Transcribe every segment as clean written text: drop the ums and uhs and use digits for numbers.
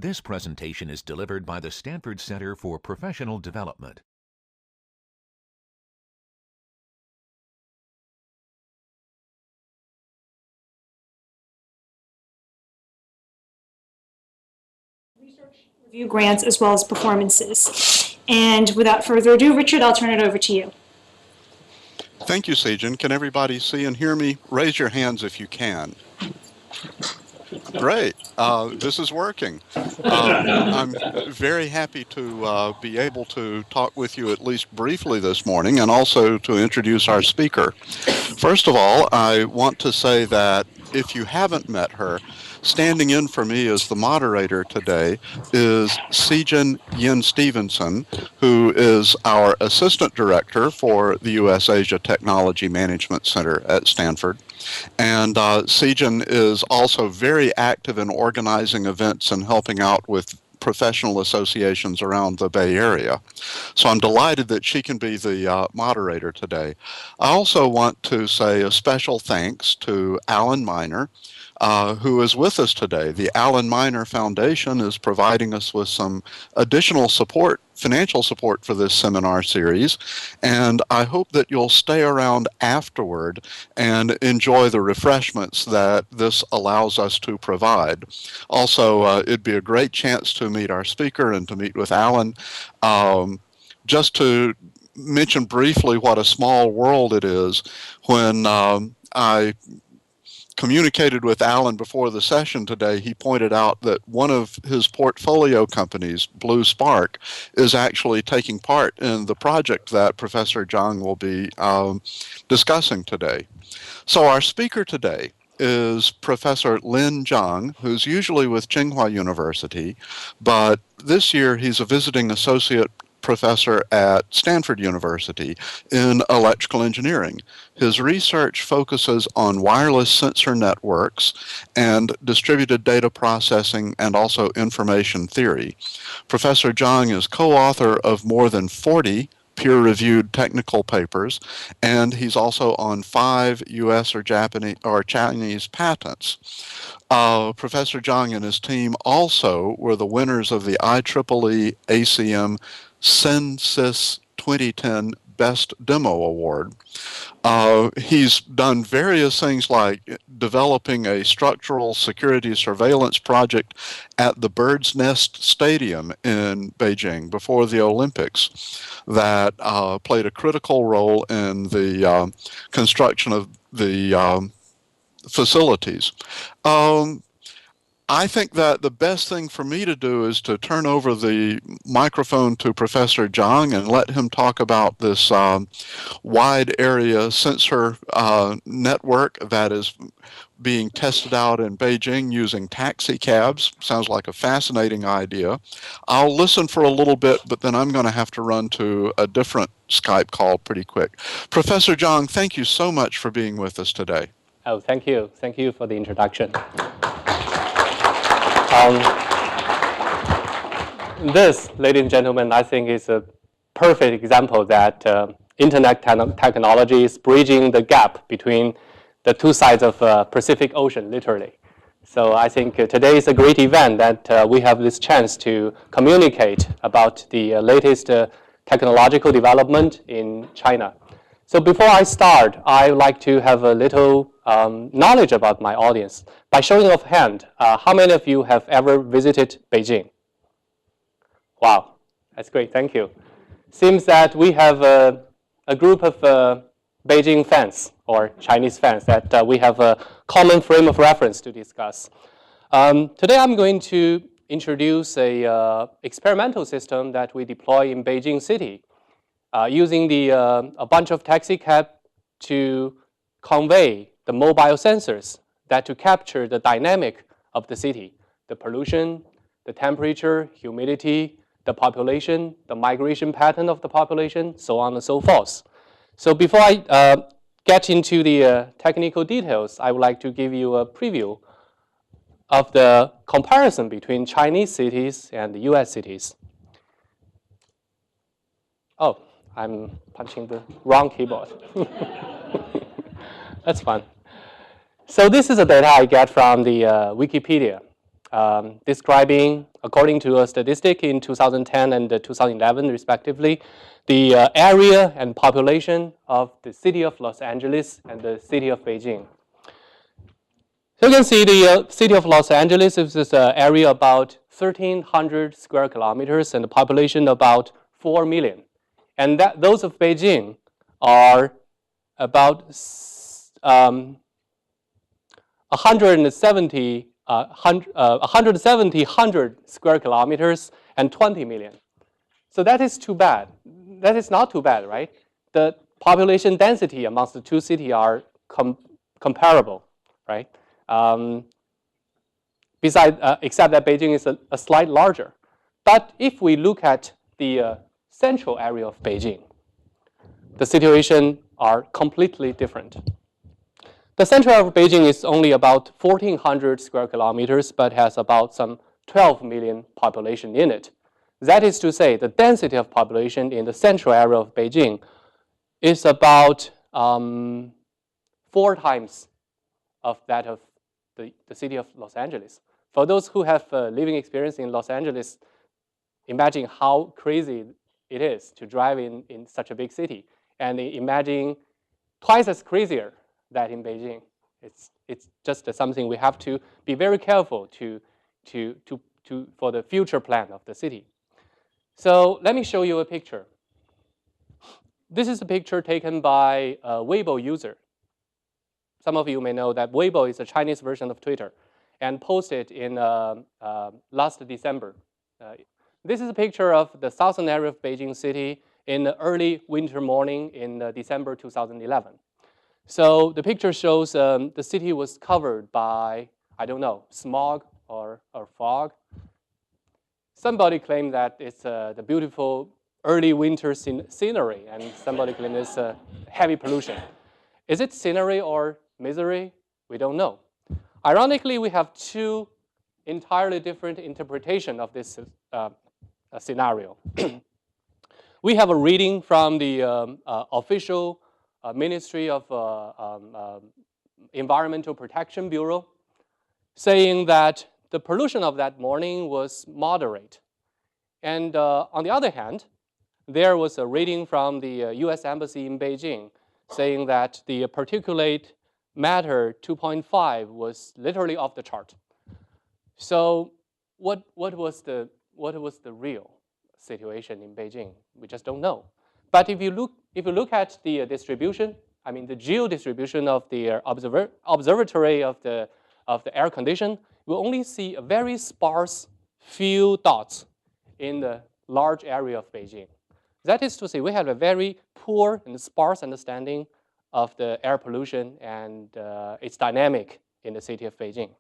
This presentation is delivered by the Stanford Center for Professional Development. Research review grants as well as performances. And without further ado, Richard, I'll turn it over to you. Thank you, Sejan. Can everybody see and hear me? Raise your hands if you can. Great. This is working. I'm very happy to be able to talk with you at least briefly this morning and also to introduce our speaker. First of all, I want to say that if you haven't met her, standing in for me as the moderator today is Sejan Yin Stevenson, who is our Assistant Director for the U.S. Asia Technology Management Center at Stanford. And Sejan is also very active in organizing events and helping out with professional associations around the Bay Area. So I'm delighted that she can be the moderator today. I also want to say a special thanks to Alan Miner, who is with us today. The Alan Miner Foundation is providing us with some additional support, financial support for this seminar series, and I hope that you'll stay around afterward and enjoy the refreshments that this allows us to provide. Also, it'd be a great chance to meet our speaker and to meet with Alan. Just to mention briefly what a small world it is, when I communicated with Alan before the session today, he pointed out that one of his portfolio companies, Blue Spark, is actually taking part in the project that Professor Zhang will be discussing today. So our speaker today is Professor Lin Zhang, who's usually with Tsinghua University, but this year he's a visiting associate professor at Stanford University in electrical engineering. His research focuses on wireless sensor networks and distributed data processing and also information theory. Professor Zhang is co-author of more than 40 peer-reviewed technical papers, and he's also on 5 U.S. or Japanese or Chinese patents. Professor Zhang and his team also were the winners of the IEEE ACM Census 2010 Best Demo Award. He's done various things like developing a structural security surveillance project at the Bird's Nest Stadium in Beijing before the Olympics that played a critical role in the construction of the facilities. I think that the best thing for me to do is to turn over the microphone to Professor Zhang and let him talk about this wide area sensor network that is being tested out in Beijing using taxi cabs. Sounds like a fascinating idea. I'll listen for a little bit, but then I'm going to have to run to a different Skype call pretty quick. Professor Zhang, thank you so much for being with us today. Oh, thank you. Thank you for the introduction. This, ladies and gentlemen, I think is a perfect example that internet technology is bridging the gap between the two sides of Pacific Ocean, literally. So I think today is a great event that we have this chance to communicate about the latest technological development in China. So before I start, I would like to have a little knowledge about my audience. By showing of hand, how many of you have ever visited Beijing? Wow, that's great, thank you. Seems that we have a group of Beijing fans or Chinese fans that we have a common frame of reference to discuss. Today I'm going to introduce a experimental system that we deploy in Beijing city using a bunch of taxi cab to convey the mobile sensors that to capture the dynamic of the city, the pollution, the temperature, humidity, the population, the migration pattern of the population, so on and so forth. So before I get into the technical details, I would like to give you a preview of the comparison between Chinese cities and the US cities. Oh, I'm punching the wrong keyboard. That's fun. So this is the data I get from the Wikipedia. describing, according to a statistic in 2010 and 2011 respectively, the area and population of the city of Los Angeles and the city of Beijing. So you can see the city of Los Angeles is this area about 1,300 square kilometers and the population about 4 million. And those of Beijing are about 170 square kilometers and 20 million. So that is too bad. That is not too bad, right? The population density amongst the two cities are comparable, right? Except that Beijing is a slight larger. But if we look at the central area of Beijing, the situation are completely different. The central area of Beijing is only about 1,400 square kilometers, but has about some 12 million population in it. That is to say, the density of population in the central area of Beijing is about 4 times of that of the city of Los Angeles. For those who have living experience in Los Angeles, imagine how crazy it is to drive in such a big city. And imagine twice as crazier than in Beijing. It's just something we have to be very careful for the future plan of the city. So let me show you a picture. This is a picture taken by a Weibo user. Some of you may know that Weibo is a Chinese version of Twitter and posted in last December. This is a picture of the southern area of Beijing city in the early winter morning in December 2011. So the picture shows the city was covered by, I don't know, smog or fog. Somebody claimed that it's the beautiful early winter scenery, and somebody claimed it's heavy pollution. Is it scenery or misery? We don't know. Ironically, we have two entirely different interpretations of this scenario. We have a reading from the official Ministry of Environmental Protection Bureau saying that the pollution of that morning was moderate. And on the other hand, there was a reading from the US Embassy in Beijing saying that the particulate matter 2.5 was literally off the chart. So what was the real situation in Beijing? We just don't know. But if you look at the distribution, I mean the geo-distribution of the observatory of the air condition, we'll only see a very sparse few dots in the large area of Beijing. That is to say, we have a very poor and sparse understanding of the air pollution and its dynamic in the city of Beijing.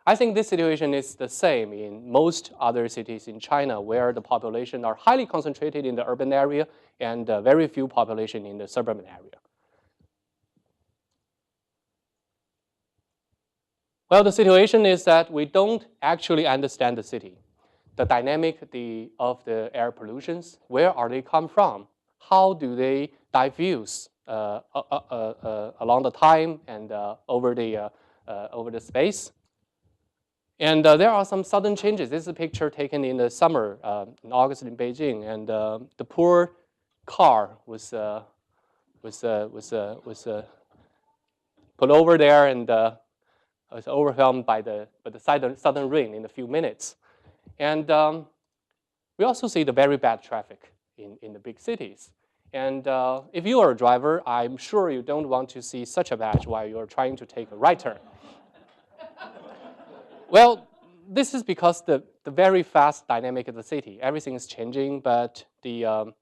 I think this situation is the same in most other cities in China where the population are highly concentrated in the urban area and very few population in the suburban area. Well, the situation is that we don't actually understand the city, the dynamic of the air pollutions. Where are they come from? How do they diffuse along the time and over the space? And there are some sudden changes. This is a picture taken in the summer, in August in Beijing, and the poor car was put over there and was overwhelmed by the sudden rain in a few minutes. And we also see the very bad traffic in the big cities. And if you are a driver, I'm sure you don't want to see such a badge while you're trying to take a right turn. Well, this is because the very fast dynamic of the city. Everything is changing, but the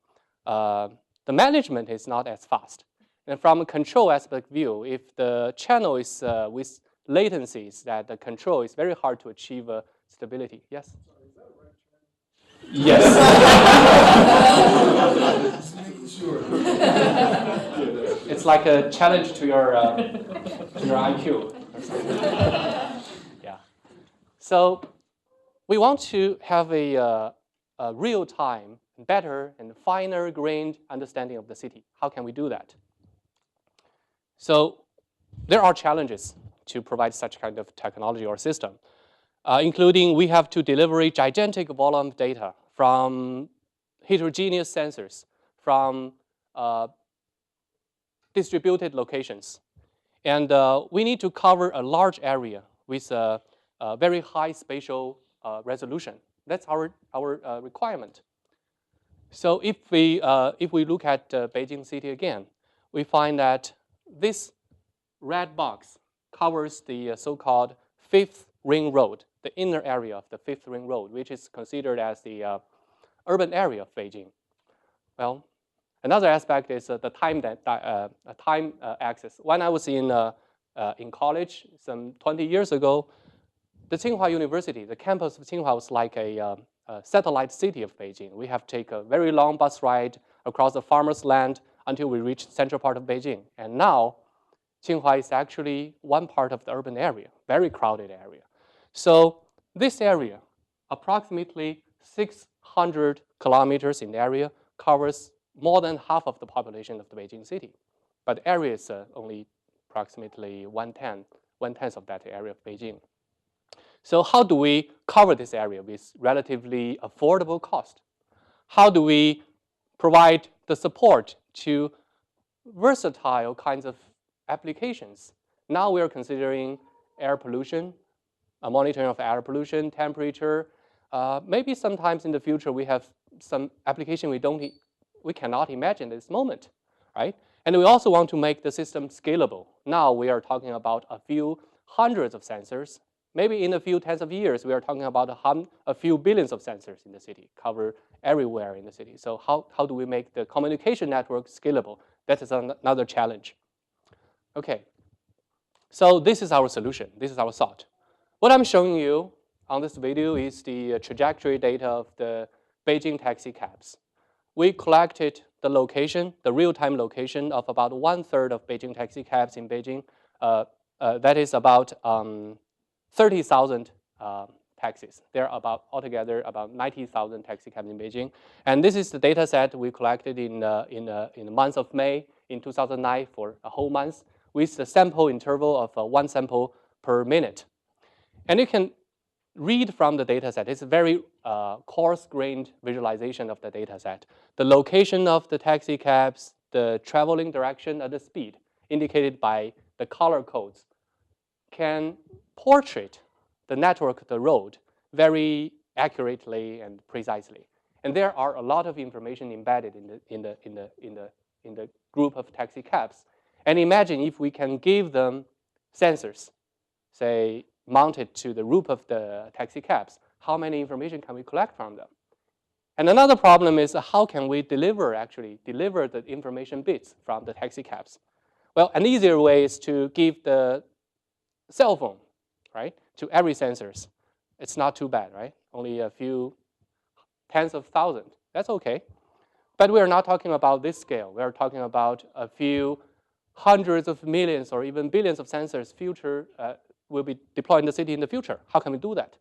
management is not as fast. And from a control aspect view, if the channel is with latencies, that the control is very hard to achieve stability. Yes? Yes. It's like a challenge to your IQ. Yeah. So we want to have a real-time, better and finer-grained understanding of the city. How can we do that? So there are challenges to provide such kind of technology or system. including we have to deliver a gigantic volume of data from heterogeneous sensors, from distributed locations. And we need to cover a large area with a very high spatial resolution. That's our requirement. So if we look at Beijing city again, we find that this red box covers the so-called Fifth Ring Road, the inner area of the Fifth Ring Road, which is considered as the urban area of Beijing. Well, another aspect is the time axis. When I was in college some 20 years ago, the Tsinghua University, the campus of Tsinghua was like a satellite city of Beijing. We have to take a very long bus ride across the farmer's land until we reach the central part of Beijing. And now, Tsinghua is actually one part of the urban area, very crowded area. So this area, approximately 600 kilometers in area, covers more than half of the population of the Beijing city. But the area is only approximately one-tenth of that area of Beijing. So how do we cover this area with relatively affordable cost? How do we provide the support to versatile kinds of applications? Now we are considering air pollution, monitoring of air pollution, temperature. Maybe sometimes in the future we have some application we cannot imagine at this moment, right? And we also want to make the system scalable. Now we are talking about a few hundreds of sensors. Maybe in a few tens of years, we are talking about a few billions of sensors in the city, cover everywhere in the city. So how do we make the communication network scalable? That is another challenge. Okay, so this is our solution. This is our thought. What I'm showing you on this video is the trajectory data of the Beijing taxi cabs. We collected the location, the real-time location of about 1/3 of Beijing taxi cabs in Beijing. That is about 30,000 taxis. There are altogether about 90,000 taxi cabs in Beijing. And this is the data set we collected in the month of May in 2009 for a whole month with the sample interval of 1 sample per minute. And you can read from the data set. It's a very coarse-grained visualization of the data set. The location of the taxi cabs, the traveling direction, and the speed indicated by the color codes can portrait the network of the road very accurately and precisely. And there are a lot of information embedded in the group of taxi cabs. And imagine if we can give them sensors, say, mounted to the roof of the taxi cabs, how many information can we collect from them? And another problem is how can we deliver the information bits from the taxi cabs? Well, an easier way is to give the cell phone, right, to every sensors. It's not too bad, right? Only a few tens of thousands. That's okay. But we are not talking about this scale. We are talking about a few hundreds of millions or even billions of sensors will be deployed in the city in the future. How can we do that?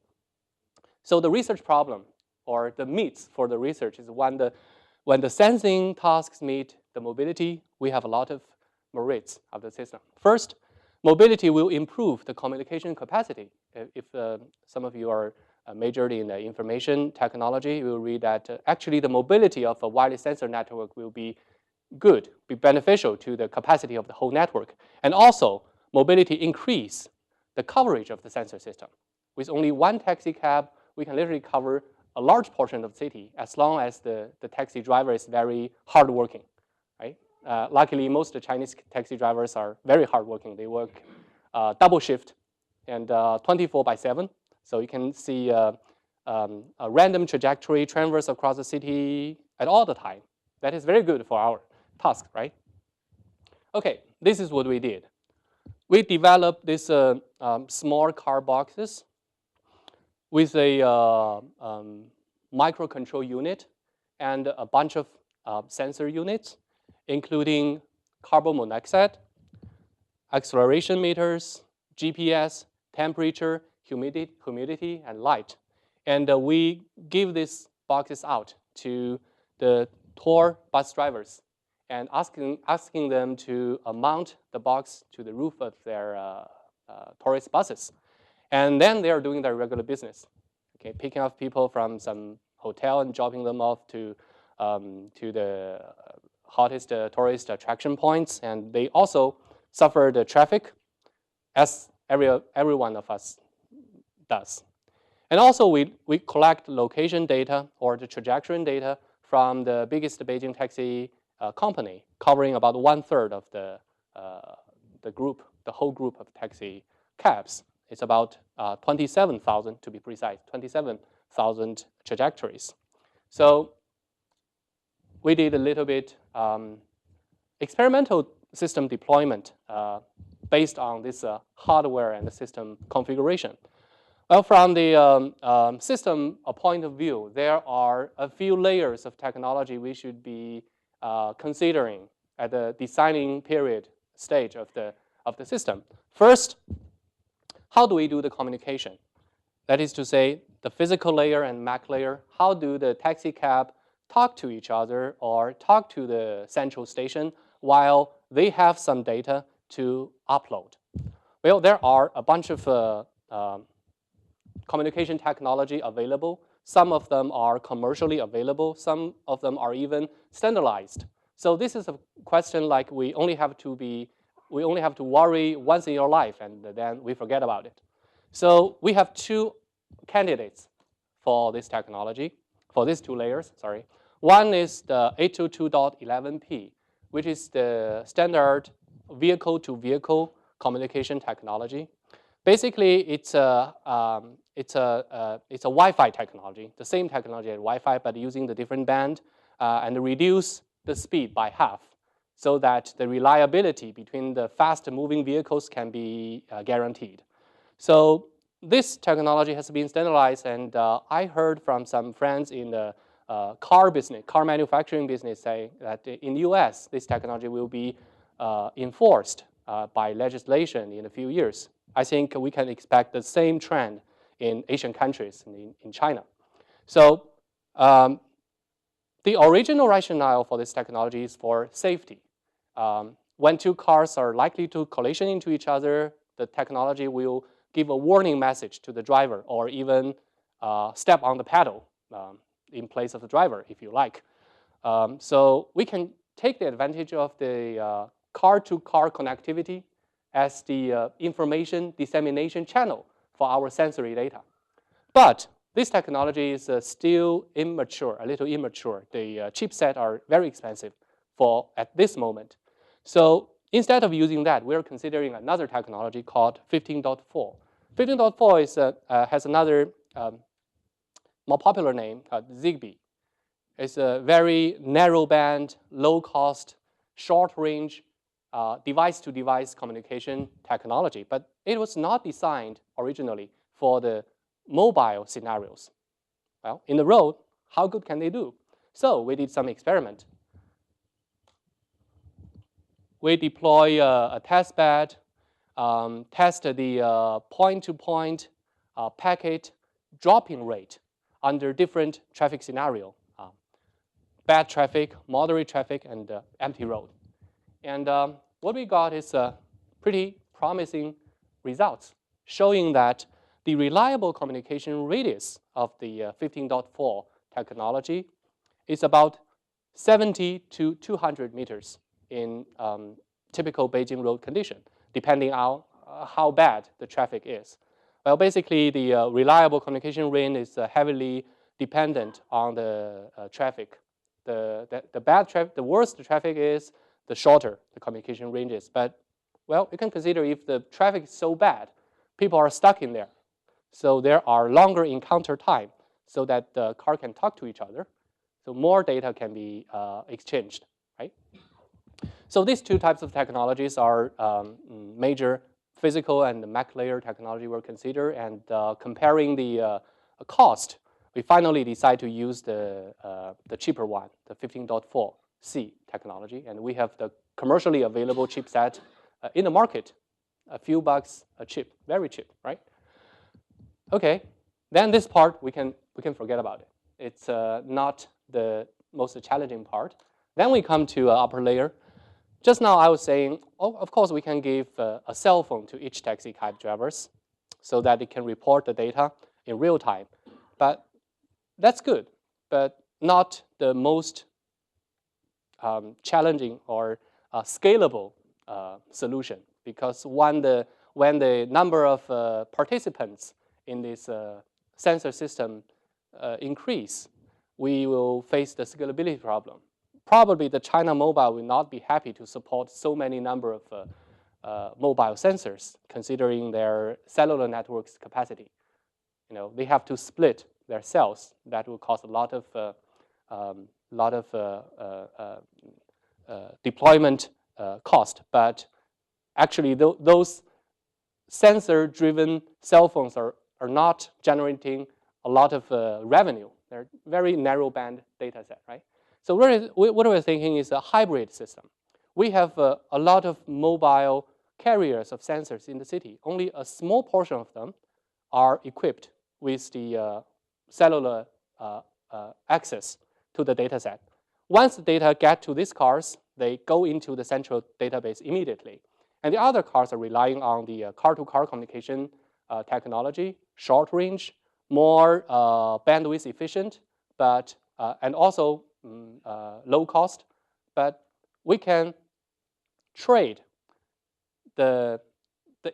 So the research problem or the meets for the research is when the sensing tasks meet the mobility, we have a lot of merits of the system. First, mobility will improve the communication capacity. If some of you are majored in information technology, you will read that actually the mobility of a wireless sensor network will be good, be beneficial to the capacity of the whole network. And also, mobility increase the coverage of the sensor system. With only one taxi cab, we can literally cover a large portion of the city as long as the taxi driver is very hardworking, right? Luckily, most of the Chinese taxi drivers are very hardworking. They work double shift and 24/7. So you can see a random trajectory traverse across the city at all the time. That is very good for our task, right? Okay, this is what we did. We developed these small car boxes with a microcontrol unit and a bunch of sensor units, including carbon monoxide, acceleration meters, GPS, temperature, humidity, and light. And we give these boxes out to the tour bus drivers and asking them to mount the box to the roof of their tourist buses. And then they are doing their regular business, okay, picking up people from some hotel and dropping them off to the hottest tourist attraction points. And they also suffer the traffic, as every one of us does. And also, we collect location data or the trajectory data from the biggest Beijing taxi company, covering about 1/3 of the group, the whole group of taxi cabs. It's about 27,000 to be precise, 27,000 trajectories. So we did a little bit experimental system deployment based on this hardware and the system configuration. Well, from the system point of view, there are a few layers of technology we should be considering at the designing period stage of the system. First, how do we do the communication? That is to say, the physical layer and MAC layer, how do the taxi cab talk to each other or talk to the central station while they have some data to upload? Well, there are a bunch of communication technology available. Some of them are commercially available. Some of them are even standardized. So this is a question like we only have to worry once in your life, and then we forget about it. So we have two candidates for this technology, for these two layers, sorry. One is the 802.11p, which is the standard vehicle-to-vehicle communication technology. Basically, it's a Wi-Fi technology, the same technology as Wi-Fi, but using the different band and reduce the speed by half, so that the reliability between the fast-moving vehicles can be guaranteed. So this technology has been standardized, and I heard from some friends in the car manufacturing business, saying that in the US, this technology will be enforced by legislation in a few years. I think we can expect the same trend in Asian countries, in China. So the original rationale for this technology is for safety. When two cars are likely to collision into each other, the technology will give a warning message to the driver, or even step on the pedal in place of the driver, if you like. So we can take the advantage of the car-to-car connectivity as the information dissemination channel for our sensory data. But this technology is still immature, a little immature. The chipset are very expensive at this moment. So instead of using that, we're considering another technology called 15.4. 15.4 has another more popular name called Zigbee. It's a very narrow band, low cost, short range device-to-device communication technology, but it was not designed originally for the mobile scenarios. Well, in the road, how good can they do? So we did some experiment. We deploy a test bed, test the point-to-point packet dropping rate under different traffic scenario, bad traffic, moderate traffic, and empty road. And what we got is pretty promising results, showing that the reliable communication radius of the 15.4 technology is about 70 to 200 meters in typical Beijing road condition, depending on how bad the traffic is. Well, basically, the reliable communication range is heavily dependent on the traffic. The bad traffic, the worse the traffic is, the shorter the communication range is. But, well, you can consider if the traffic is so bad, people are stuck in there. So there are longer encounter time so that the car can talk to each other. So more data can be exchanged, right? So these two types of technologies are major physical and MAC layer technology we'll consider. And comparing the cost, we finally decide to use the cheaper one, the 15.4C technology. And we have the commercially available chipset in the market, a few bucks a chip, very cheap, right? Okay, then this part we can forget about it. It's not the most challenging part. Then we come to upper layer. Just now I was saying, oh, of course we can give a cell phone to each taxi cab drivers. so that it can report the data in real time. But that's good, but not the most challenging or scalable solution, because when the number of participants in this sensor system increase, we will face the scalability problem. Probably the China Mobile will not be happy to support so many number of mobile sensors, considering their cellular network's capacity. They have to split their cells. That will cost a lot of deployment cost. But actually, those sensor-driven cell phones are not generating a lot of revenue. They're very narrow band data set, right? So what we're thinking is a hybrid system. We have a lot of mobile carriers of sensors in the city. Only a small portion of them are equipped with the cellular access to the data set. Once the data get to these cars, they go into the central database immediately. And the other cars are relying on the car-to-car communication technology, short range, more bandwidth efficient, but and also low cost. But we can trade the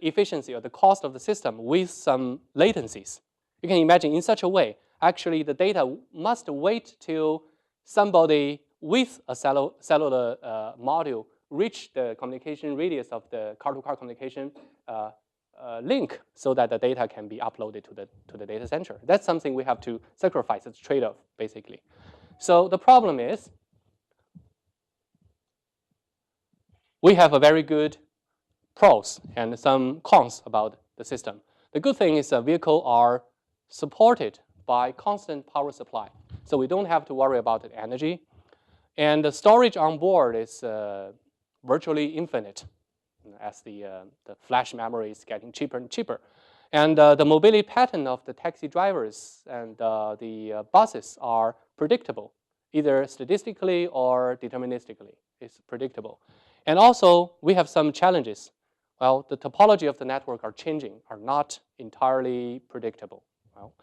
efficiency or the cost of the system with some latencies. You can imagine in such a way, actually the data must wait till somebody with a cellular module reach the communication radius of the car-to-car communication link, so that the data can be uploaded to the data center. That's something we have to sacrifice. It's a trade-off, basically. So the problem is we have a very good pros and some cons about the system. The good thing is that vehicles are supported by constant power supply, so we don't have to worry about the energy. And the storage on board is virtually infinite, as the flash memory is getting cheaper and cheaper. And the mobility pattern of the taxi drivers and the buses are predictable, either statistically or deterministically. It's predictable. And also, we have some challenges. Well, the topology of the network are changing, are not entirely predictable. Well,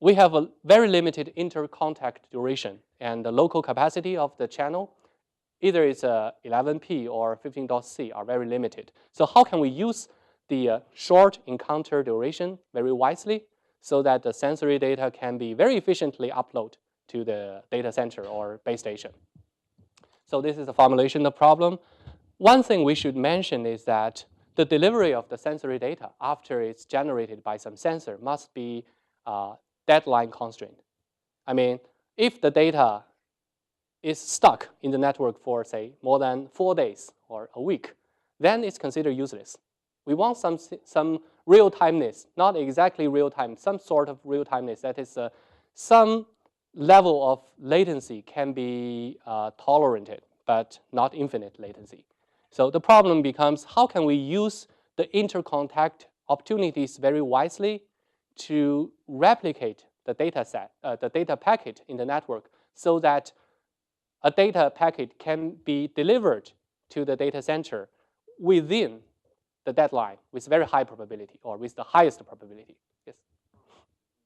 we have a very limited intercontact duration, and the local capacity of the channel, either it's 11P or 15.C, are very limited. So how can we use the short encounter duration very wisely, so that the sensory data can be very efficiently uploaded to the data center or base station? So this is a formulation of problem. One thing we should mention is that the delivery of the sensory data after it's generated by some sensor must be deadline constrained. I mean, if the data is stuck in the network for, say, more than 4 days or a week, then it's considered useless. We want some real-timeness, not exactly real-time, some sort of real-timeness. That is, some level of latency can be tolerated, but not infinite latency. So the problem becomes, how can we use the intercontact opportunities very wisely to replicate the data set, the data packet in the network, so that a data packet can be delivered to the data center within the deadline with very high probability, or with the highest probability. Yes?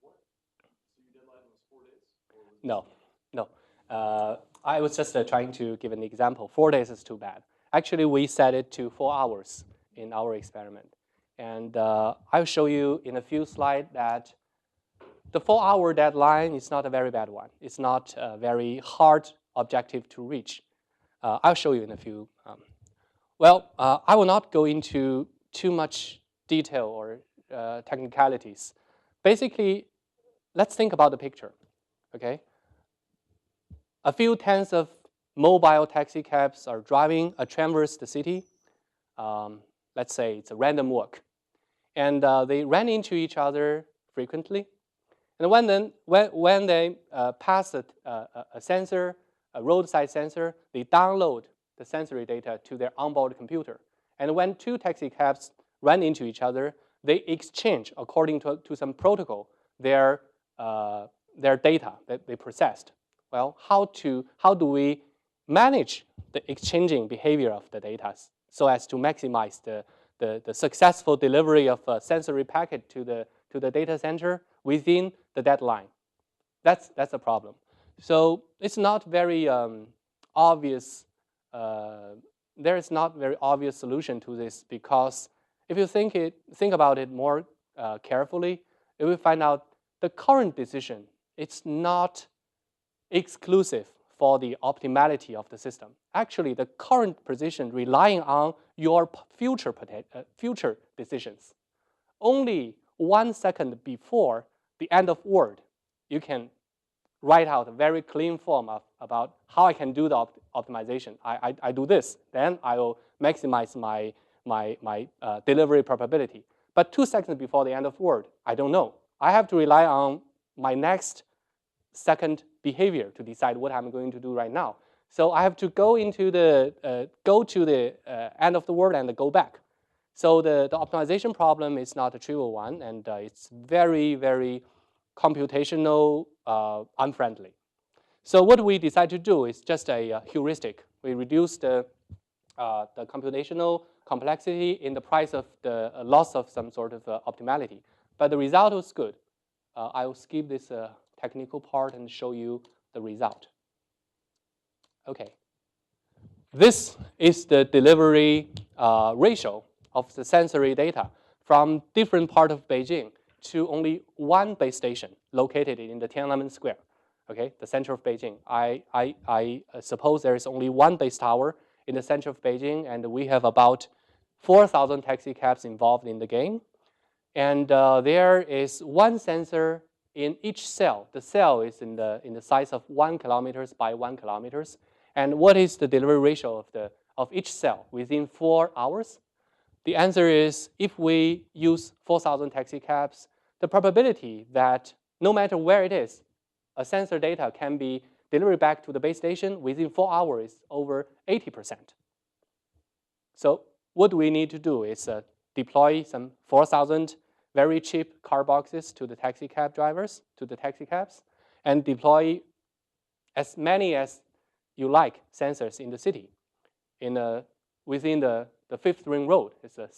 So your deadline was 4 days? No. I was just trying to give an example. 4 days is too bad. Actually, we set it to 4 hours in our experiment. And I'll show you in a few slides that the 4-hour deadline is not a very bad one. It's not a very hard objective to reach. I'll show you in a few. I will not go into too much detail or technicalities. Basically, let's think about the picture, okay? A few tens of mobile taxi cabs are driving traverse the city. Let's say it's a random walk. And they ran into each other frequently. And when they pass a sensor, a roadside sensor, they download the sensory data to their onboard computer. And when 2 taxi cabs run into each other, they exchange, according to some protocol, their data that they processed. Well, how do we manage the exchanging behavior of the data so as to maximize the successful delivery of a sensory packet to the data center within the deadline. That's a problem. So it's not very obvious. There is not very obvious solution to this, because if you think about it more carefully, you will find out the current decision, it's not exclusive for the optimality of the system. Actually, the current position relying on your future decisions. Only 1 second before the end of word, you can write out a very clean form about how I can do the optimization. I do this, then I will maximize my delivery probability. But 2 seconds before the end of word, I don't know. I have to rely on my next second behavior to decide what I'm going to do right now. So I have to go into go to the end of the word and go back. So the optimization problem is not a trivial one, and it's very, very computational unfriendly. So what we decide to do is just a heuristic. We reduce the computational complexity in the price of the loss of some sort of optimality. But the result was good. I will skip this technical part and show you the result. Okay. This is the delivery ratio of the sensory data from different parts of Beijing to only one base station located in the Tiananmen Square, okay, the center of Beijing. I suppose there is only one base tower in the center of Beijing, and we have about 4,000 taxi cabs involved in the game. And there is one sensor in each cell. The cell is in the size of 1 kilometer by 1 kilometer. And what is the delivery ratio of each cell within 4 hours? The answer is, if we use 4,000 taxi cabs, the probability that no matter where it is, a sensor data can be delivered back to the base station within 4 hours is over 80%. So what we need to do is deploy some 4,000 very cheap car boxes to the taxi cab drivers, to the taxi cabs, and deploy as many as you like sensors in the city. Within the Fifth Ring Road, it's a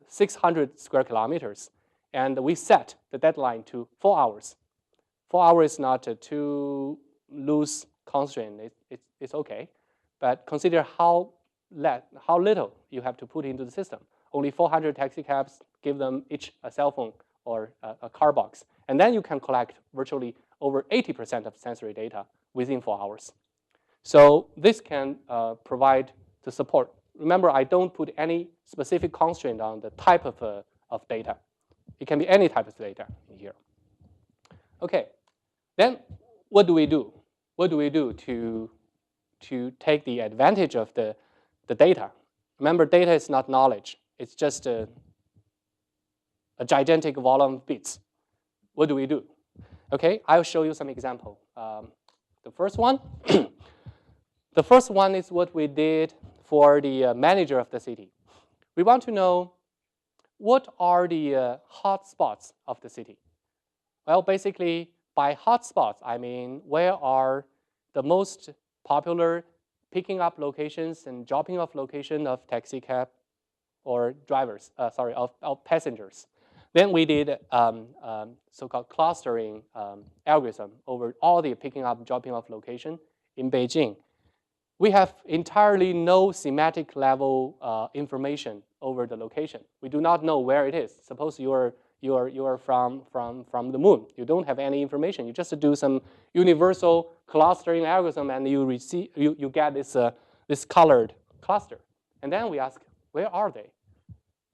600 square kilometers. And we set the deadline to 4 hours. 4 hours is not too loose constraint. It's okay. But consider how little you have to put into the system. Only 400 taxi cabs, give them each a cell phone or a car box. And then you can collect virtually over 80% of sensory data within 4 hours. So this can provide the support. Remember, I don't put any specific constraint on the type of data. It can be any type of data in here. Okay, then what do we do? What do we do to take the advantage of the data? Remember, data is not knowledge. It's just a gigantic volume of bits. What do we do? Okay, I'll show you some example. The first one, the first one is what we did for the manager of the city. We want to know what are the hot spots of the city. Well, basically, by hot spots, I mean where are the most popular picking up locations and dropping off location of taxi cab or drivers, of passengers. Then we did so-called clustering algorithm over all the picking up, dropping off location in Beijing. We have entirely no semantic level information over the location. We do not know where it is. Suppose you are from the moon. You don't have any information. You just do some universal clustering algorithm, and you get this colored cluster. And then we ask, where are they?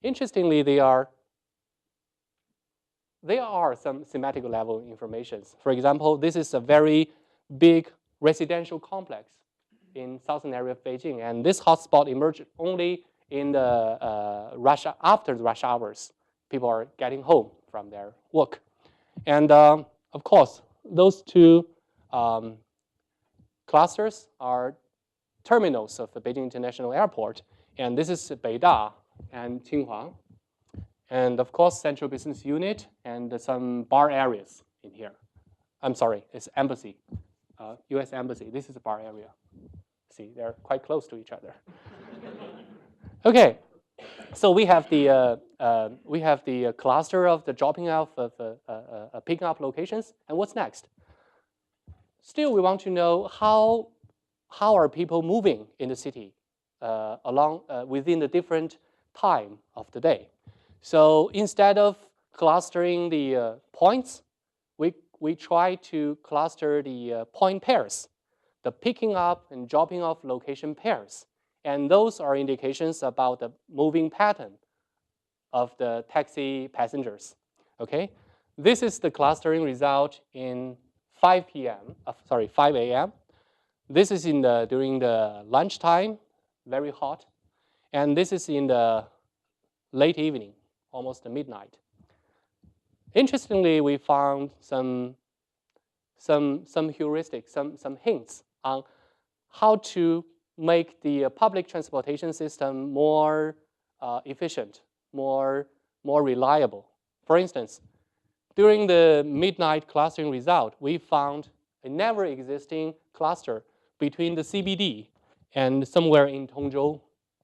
Interestingly, they are some semantic level informations. For example, this is a very big residential complex in southern area of Beijing, and this hotspot emerged only in the after the rush hours. People are getting home from their work, and of course, those two clusters are terminals of the Beijing International Airport, and this is Beida and Tsinghua, and of course, Central Business Unit and some bar areas in here. I'm sorry, it's embassy, U.S. Embassy. This is a bar area. See, they're quite close to each other. Okay, So we have the cluster of the dropping off of picking up locations, and what's next? Still, we want to know how are people moving in the city along within the different time of the day. So instead of clustering the points, we try to cluster the point pairs, the picking up and dropping off location pairs. And those are indications about the moving pattern of the taxi passengers. Okay, this is the clustering result in 5 a.m. This is during the lunchtime, very hot, and this is in the late evening, almost midnight. Interestingly, we found some heuristics, some hints on how to make the public transportation system more efficient, more reliable. For instance, during the midnight clustering result, we found a never existing cluster between the CBD and somewhere in Tongzhou.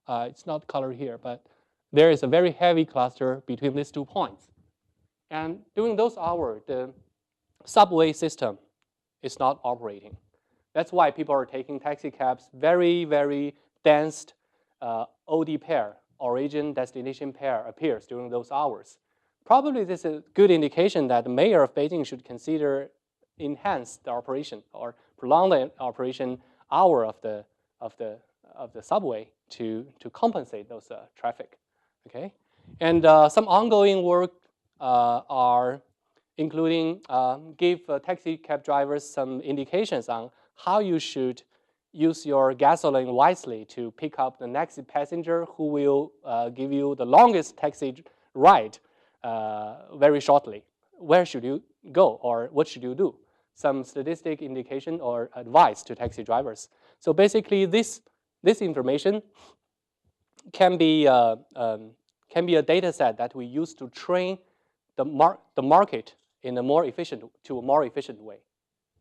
It's not colored here, but there is a very heavy cluster between these 2 points. And during those hours, the subway system is not operating. That's why people are taking taxi cabs. Very, very dense OD pair, origin-destination pair, appears during those hours. Probably this is a good indication that the mayor of Beijing should consider enhance the operation or prolong the operation hour of the subway to compensate those traffic. Okay, and some ongoing work are including give taxi cab drivers some indications on how you should use your gasoline wisely to pick up the next passenger who will give you the longest taxi ride very shortly. Where should you go or what should you do? Some statistic indication or advice to taxi drivers. So basically, this information can be a data set that we use to train the market in a more efficient way.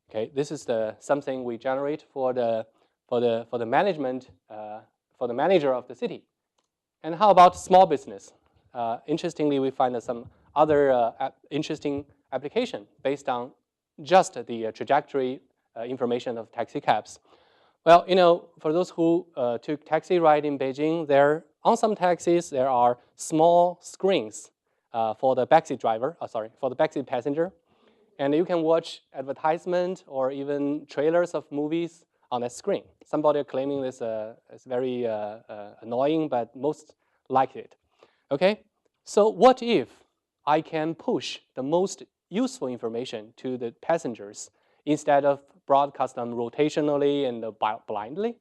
Okay, this is something we generate for the management for the manager of the city. And how about small business? Interestingly, we find some other interesting application based on just the trajectory information of taxi cabs. Well, for those who took taxi ride in Beijing, on some taxis there are small screens for the backseat for the backseat passenger, and you can watch advertisement or even trailers of movies on that screen. Somebody are claiming this is very annoying, but most like it. Okay, so what if I can push the most useful information to the passengers instead of broadcast them rotationally and blindly?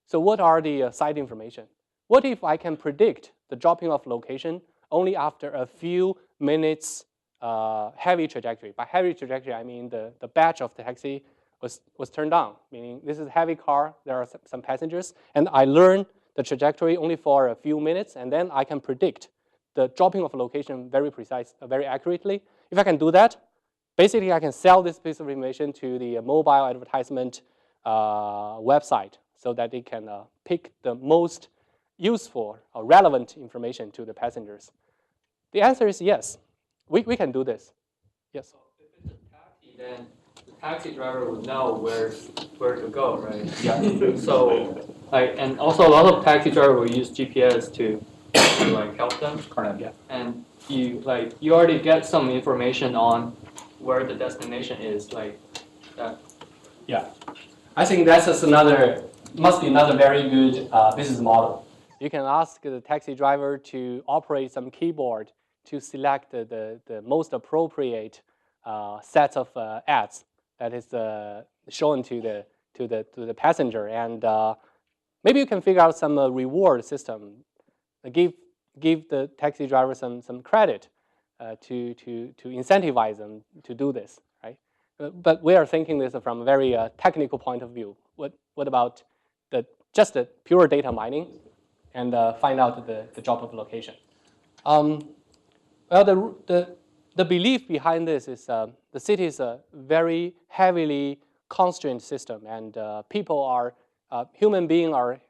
So what are the side information? What if I can predict the dropping off location only after a few minutes heavy trajectory? By heavy trajectory, I mean the batch of the taxi was turned on, meaning this is a heavy car, there are some passengers, and I learn the trajectory only for a few minutes, and then I can predict the dropping off location very accurately. If I can do that, basically I can sell this piece of information to the mobile advertisement website so that they can pick the most useful or relevant information to the passengers. The answer is yes. We can do this. Yes. So if it's a taxi, then the taxi driver would know where to go, right? Yeah. So and also a lot of taxi drivers will use GPS to help them. Correct. Yeah. And you already get some information on where the destination is, like that. Yeah. I think must be another very good business model. You can ask the taxi driver to operate some keyboard to select the most appropriate set of ads that is shown to the passenger, and maybe you can figure out some reward system. Give the taxi driver some credit to incentivize them to do this, right? But we are thinking this from a very technical point of view. What about just the pure data mining and find out the drop of location? Well, the belief behind this is the city is a very heavily constrained system, and people human beings are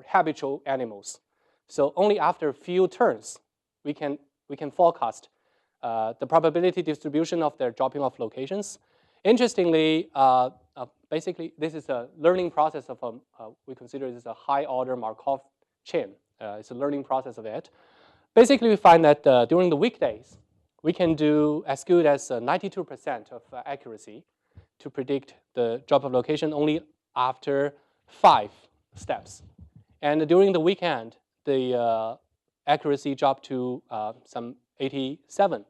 habitual animals. So only after a few turns, we can forecast the probability distribution of their dropping off locations. Interestingly, basically, this is a learning process of we consider this a high-order Markov chain. It's a learning process of it. Basically, we find that during the weekdays, we can do as good as 92% of accuracy to predict the drop-off location only after 5 steps. And during the weekend, the accuracy dropped to some 87%.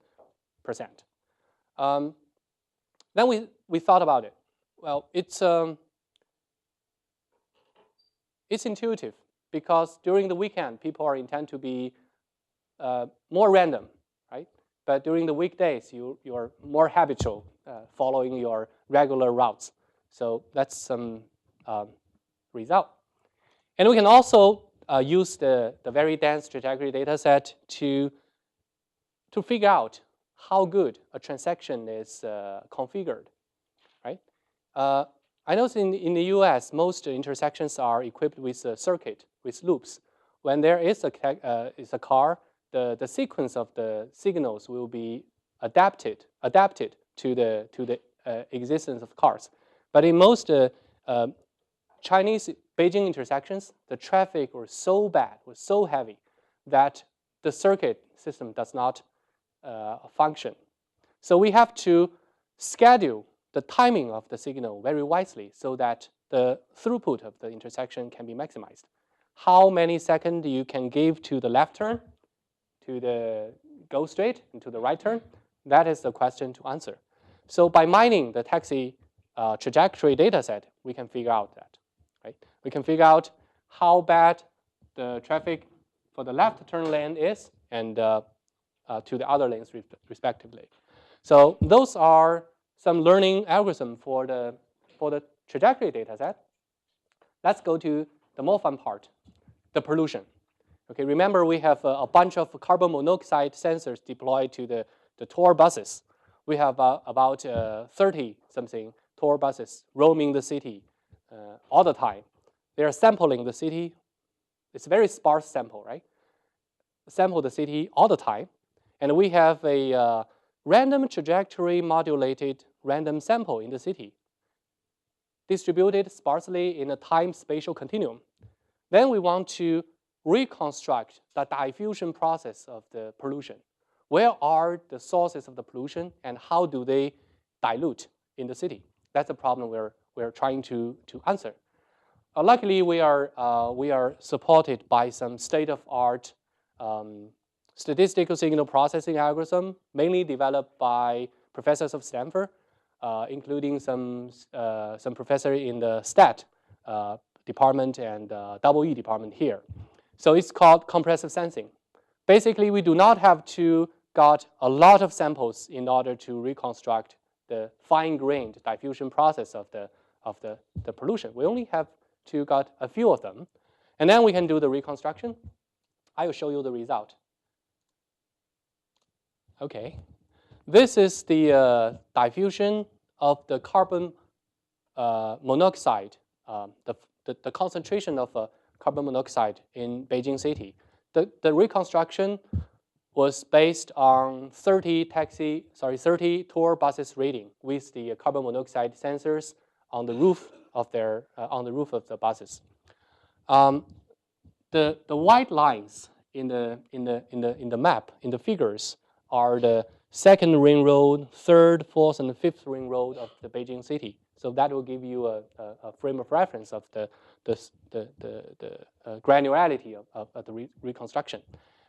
Then we thought about it. Well, it's intuitive because during the weekend, people are intended to be more random, right? But during the weekdays, you're more habitual, following your regular routes. So that's some result. And we can also use the very dense trajectory data set to figure out how good a transaction is configured, right? I know in the US, most intersections are equipped with a circuit, with loops. When there is a car, the sequence of the signals will be adapted to the existence of cars. But in most Chinese Beijing intersections, the traffic was so bad, was so heavy, that the circuit system does not function. So we have to schedule the timing of the signal very wisely so that the throughput of the intersection can be maximized. How many seconds you can give to the left turn, to the go straight, and to the right turn, that is the question to answer. So by mining the taxi trajectory data set, we can figure out that. Right? We can figure out how bad the traffic for the left turn lane is and to the other lanes respectively. So those are some learning algorithm for the trajectory data set. Let's go to the more fun part, the pollution. Okay, remember we have a bunch of carbon monoxide sensors deployed to the tour buses. We have about 30-something tour buses roaming the city all the time. They are sampling the city. It's a very sparse sample, right? Sample the city all the time. And we have a random trajectory modulated random sample in the city, distributed sparsely in a time-spatial continuum. Then we want to reconstruct the diffusion process of the pollution. Where are the sources of the pollution and how do they dilute in the city? That's a problem we're trying to answer. Luckily, we are supported by some state-of-art statistical signal processing algorithm, mainly developed by professors of Stanford, including some professor in the stat department and EE department here. So it's called compressive sensing. Basically, we do not have to got a lot of samples in order to reconstruct the fine-grained diffusion process of the pollution. We only have to got a few of them. And then we can do the reconstruction. I will show you the result. Okay. This is the diffusion of the carbon monoxide, the concentration of carbon monoxide in Beijing city. The reconstruction was based on 30 tour buses rating with the carbon monoxide sensors on the roof of the buses. The white lines in the map, in the figures, are the second ring road, third, fourth, and fifth ring road of the Beijing city. So that will give you a frame of reference of the granularity of the reconstruction.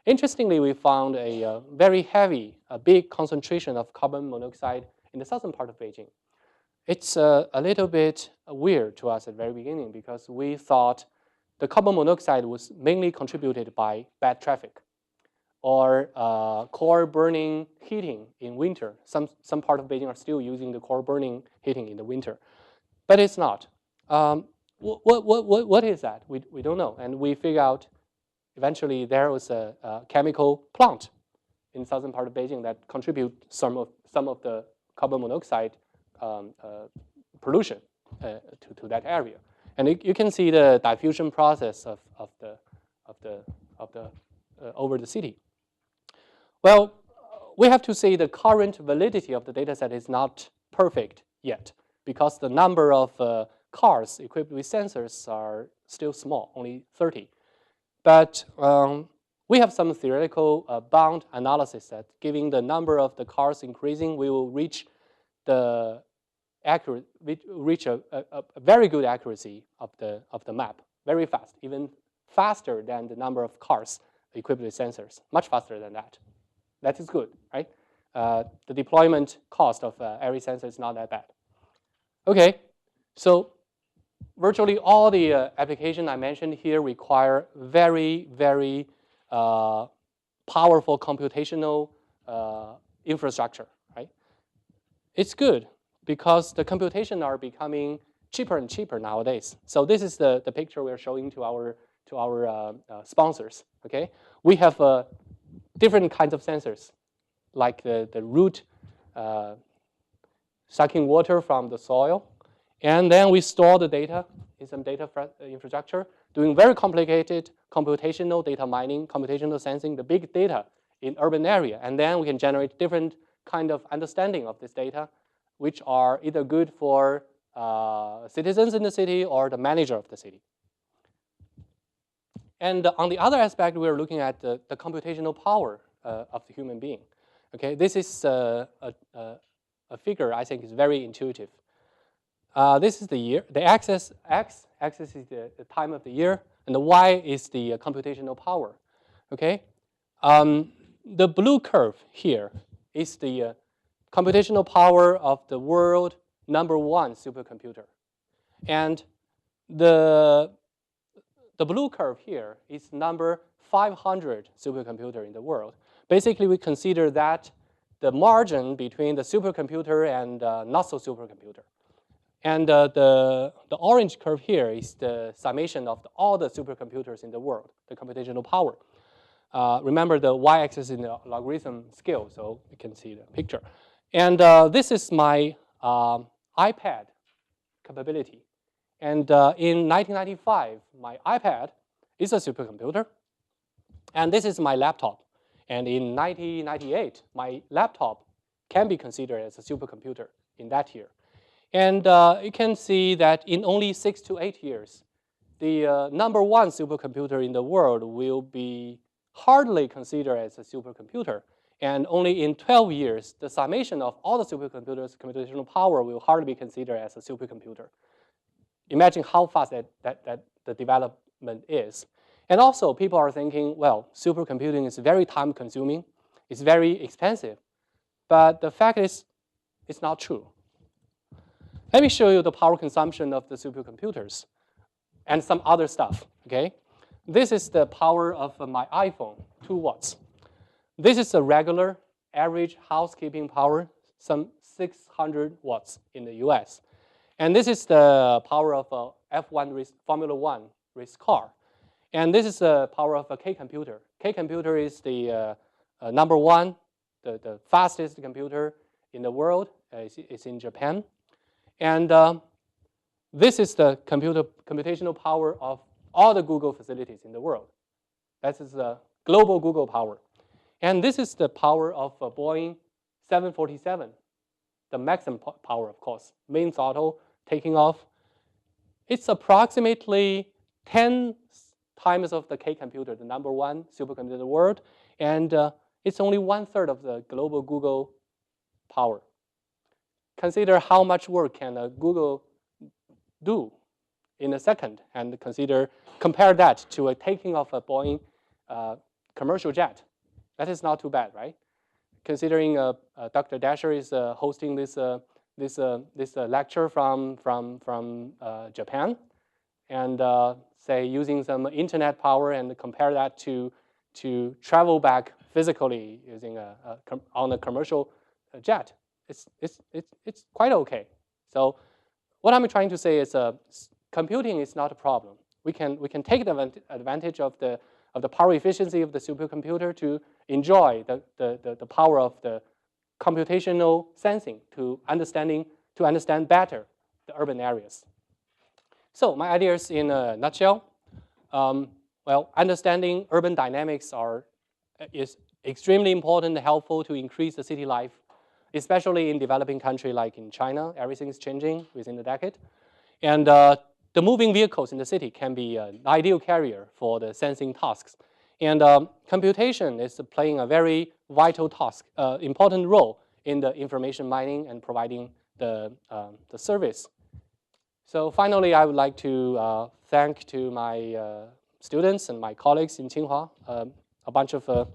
Interestingly, we found a very heavy, big concentration of carbon monoxide in the southern part of Beijing. It's a little bit weird to us at the very beginning because we thought the carbon monoxide was mainly contributed by bad traffic or coal burning heating in winter. Some part of Beijing are still using the coal burning heating in the winter, but it's not. What is that? We don't know, and we figure out eventually there was a chemical plant in the southern part of Beijing that contribute some of the carbon monoxide pollution to that area. And you can see the diffusion process of the over the city. Well, we have to say the current validity of the data set is not perfect yet because the number of cars equipped with sensors are still small, only 30. But we have some theoretical bound analysis that giving the number of the cars increasing, we will reach a very good accuracy of the map, very fast, even faster than the number of cars equipped with sensors, much faster than that. That is good, right? The deployment cost of every sensor is not that bad. Okay, so virtually all the applications I mentioned here require very, very powerful computational infrastructure, right? It's good because the computation are becoming cheaper and cheaper nowadays. So this is the picture we're showing to our sponsors, okay? We have different kinds of sensors, like the root sucking water from the soil. And then we store the data in some data infrastructure, doing very complicated computational data mining, computational sensing, the big data in urban area. And then we can generate different kind of understanding of this data, which are either good for citizens in the city or the manager of the city. And on the other aspect, we're looking at the computational power of the human being. Okay, this is a figure I think is very intuitive. This is the year. The x-axis is the time of the year, and the y is the computational power. Okay, the blue curve here is the computational power of the world #1 supercomputer, and the blue curve here is number 500 supercomputer in the world. Basically, we consider that the margin between the supercomputer and not so supercomputer. And the orange curve here is the summation of all the supercomputers in the world, the computational power. Remember, the y-axis is in the logarithm scale, so you can see the picture. And this is my iPad capability. And in 1995, my iPad is a supercomputer. And this is my laptop. And in 1998, my laptop can be considered as a supercomputer in that year. And you can see that in only 6 to 8 years, the #1 supercomputer in the world will be hardly considered as a supercomputer. And only in 12 years, the summation of all the supercomputers' computational power will hardly be considered as a supercomputer. Imagine how fast that the development is. And also, people are thinking, well, supercomputing is very time-consuming. It's very expensive. But the fact is, it's not true. Let me show you the power consumption of the supercomputers and some other stuff, okay? This is the power of my iPhone, 2 watts. This is a regular average housekeeping power, some 600 watts in the US. And this is the power of a F1 race, Formula 1 race car. And this is the power of a K computer. K computer is the #1, the fastest computer in the world. It's in Japan. And this is the computational power of all the Google facilities in the world. That is the global Google power. And this is the power of a Boeing 747, the maximum power, of course, main throttle, taking off. It's approximately 10 times of the K computer, the #1 supercomputer in the world. And it's only 1/3 of the global Google power. Consider how much work can Google do in a second, and compare that to a taking of a Boeing commercial jet. That is not too bad, right? Considering Dr. Dasher is hosting this lecture from Japan, and say using some internet power and compare that to travel back physically using on a commercial jet. It's quite okay. So what I'm trying to say is computing is not a problem. We can take the advantage of the power efficiency of the supercomputer to enjoy the power of the computational sensing to understand better the urban areas. So my ideas in a nutshell. well, understanding urban dynamics is extremely important and helpful to increase the city life, especially in developing countries like in China. Everything is changing within the decade. And the moving vehicles in the city can be an ideal carrier for the sensing tasks. And computation is playing a very vital task, important role in the information mining and providing the service. So finally, I would like to thank to my students and my colleagues in Tsinghua, a bunch of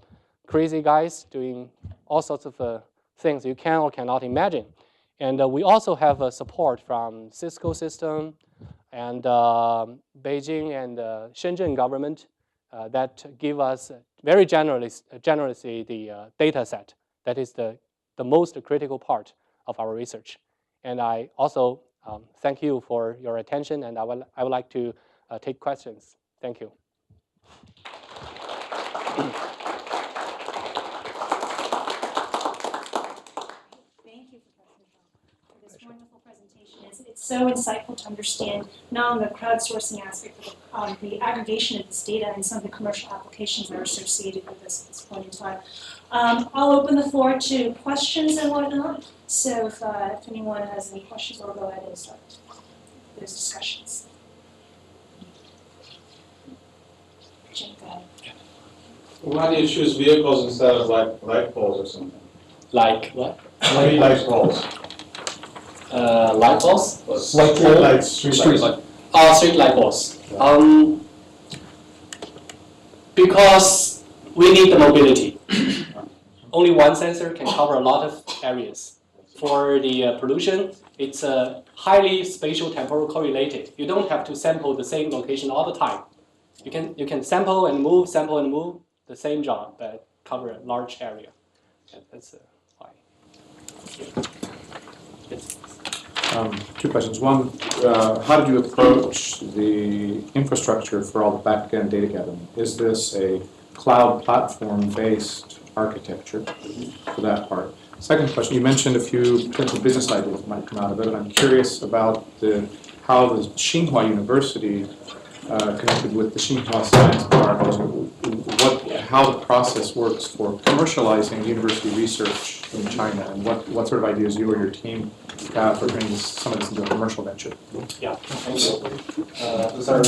crazy guys doing all sorts of things you can or cannot imagine. And we also have support from Cisco system and Beijing and Shenzhen government that give us very generously the data set. That is the most critical part of our research. And I also thank you for your attention, and I would like to take questions. Thank you. Thank you, Professor Zhang, for this wonderful presentation. It's so insightful to understand not only the crowdsourcing aspect, but the aggregation of this data and some of the commercial applications that are associated with this at this point in time. I'll open the floor to questions and whatnot. So if anyone has any questions, I'll go ahead and start those discussions. Jim, go ahead. Why do you choose vehicles instead of like light poles or something? Like what? Street light poles. Light bulbs? Street lights. Street lights. Street light bulbs. Because we need the mobility. Only one sensor can cover a lot of areas. For the pollution, it's highly spatial temporal correlated. You don't have to sample the same location all the time. You can sample and move, the same job, but cover a large area. Yeah, that's why. Yes. Two questions. One, how did you approach the infrastructure for all the back-end data gathering? Is this a cloud platform-based architecture for that part? Second question, you mentioned a few potential business ideas that might come out of it, and I'm curious about how the Tsinghua University connected with the Tsinghua Science Park, how the process works for commercializing university research in China, and what sort of ideas you or your team have for bringing some of this into a commercial venture. Yeah, thank you. Those are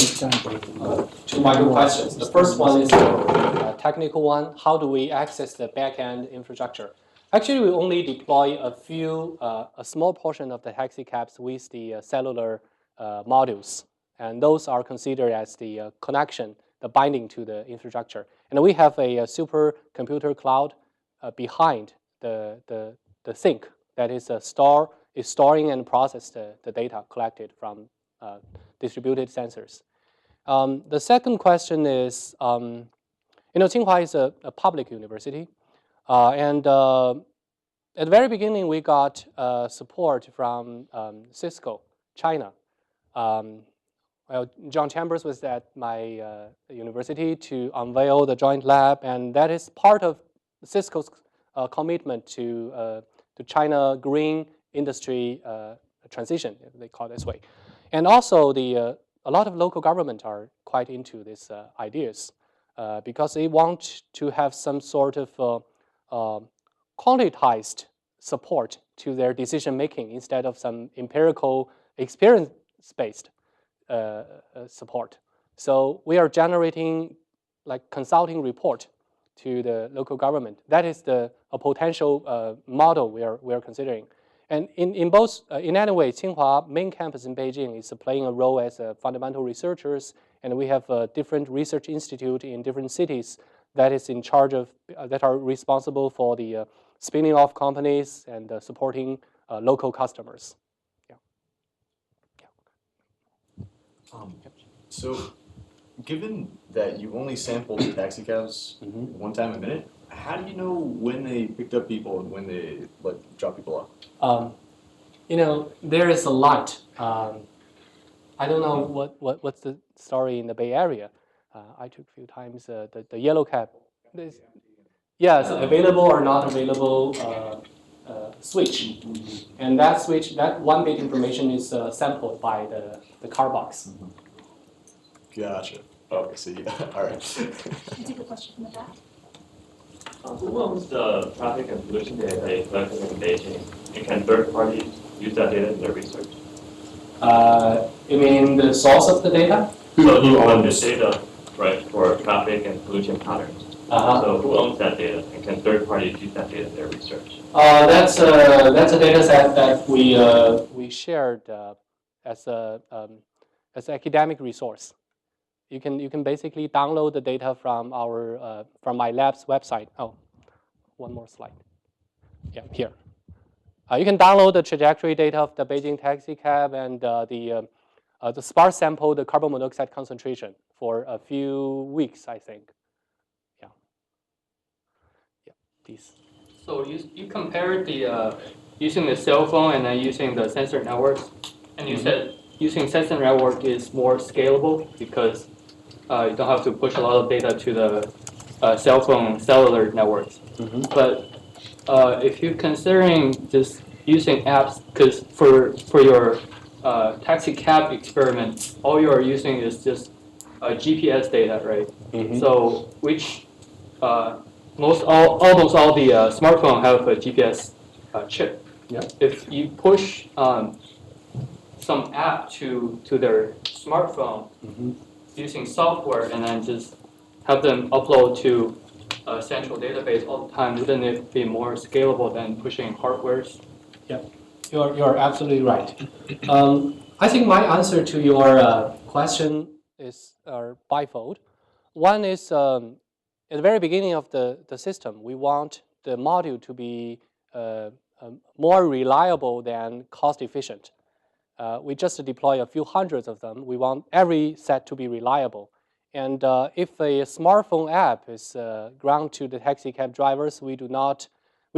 two micro questions. The first one is a technical one. How do we access the back-end infrastructure? Actually, we only deploy a small portion of the taxi cabs with the cellular modules. And those are considered as the connection, the binding to the infrastructure. And we have a supercomputer cloud behind the sink that is storing and process the data collected from distributed sensors. The second question is, Tsinghua is a public university. And at the very beginning, we got support from Cisco, China. Well, John Chambers was at my university to unveil the joint lab, and that is part of Cisco's commitment to China green industry transition, if they call it this way. And also, a lot of local government are quite into these ideas because they want to have some sort of quantitized support to their decision making instead of some empirical experience-based support. So we are generating like consulting report to the local government. That is a potential model we are considering. And in any way, Tsinghua main campus in Beijing is playing a role as fundamental researchers, and we have a different research institute in different cities that is in charge of, that are responsible for the spinning off companies and supporting local customers. So, given that you only sampled the taxi cabs one time a minute, how do you know when they picked up people and when they dropped people off? There is a lot. I don't know what's the story in the Bay Area. I took a few times the yellow cab. Yes, available or not available switch. And that switch, that one bit information is sampled by the car box. Gotcha. Oh, I see. All right. I take a question from the back. Who owns the traffic and pollution data that you collected in Beijing? And can third parties use that data in their research? You mean the source of the data? So you collect this data, right, for traffic and pollution patterns. So who owns that data, and can third parties use that data in their research? That's a data set that we shared as as an academic resource. You can basically download the data from our from my lab's website. Oh, one more slide. Yeah, here. You can download the trajectory data of the Beijing taxi cab and the sparse sample, the carbon monoxide concentration for a few weeks, I think. Yeah. Yeah. These. So you compared the using the cell phone and then using the sensor networks, and you said using sensor network is more scalable because you don't have to push a lot of data to the cell phone cellular networks. But if you're considering just using apps, because for your taxi cab experiment, all you're using is just GPS data, right? So which almost all the smartphone have a GPS chip. Yeah. If you push some app to their smartphone using software and then just have them upload to a central database all the time, wouldn't it be more scalable than pushing hardwares? Yeah, you're absolutely right. I think my answer to your question is bifold. One is at the very beginning of the system, we want the module to be more reliable than cost efficient. We just deploy a few hundreds of them. We want every set to be reliable. And if a smartphone app is ground to the taxi cab drivers, we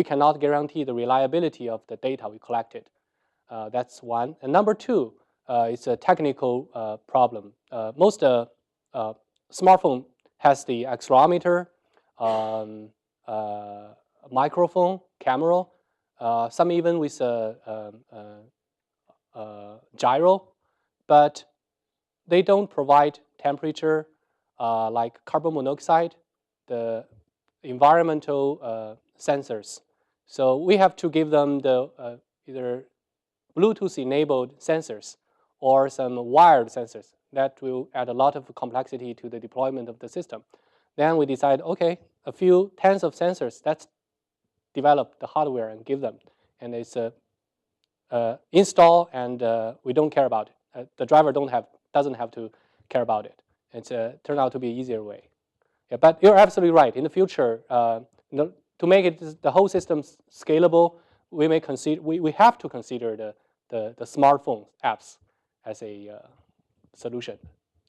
cannot guarantee the reliability of the data we collected. That's one. And number two, it's a technical problem. Most smartphone has the accelerometer, microphone, camera, some even with a gyro, but they don't provide temperature like carbon monoxide, the environmental sensors. So we have to give them the either Bluetooth-enabled sensors or some wired sensors. That will add a lot of complexity to the deployment of the system. Then we decide, okay, a few tens of sensors, let's develop the hardware and give them. And it's install, and we don't care about it. The driver doesn't have to care about it. It's turned out to be an easier way. Yeah, but you're absolutely right. In the future, to make it the whole system scalable, we have to consider the smartphone apps as a solution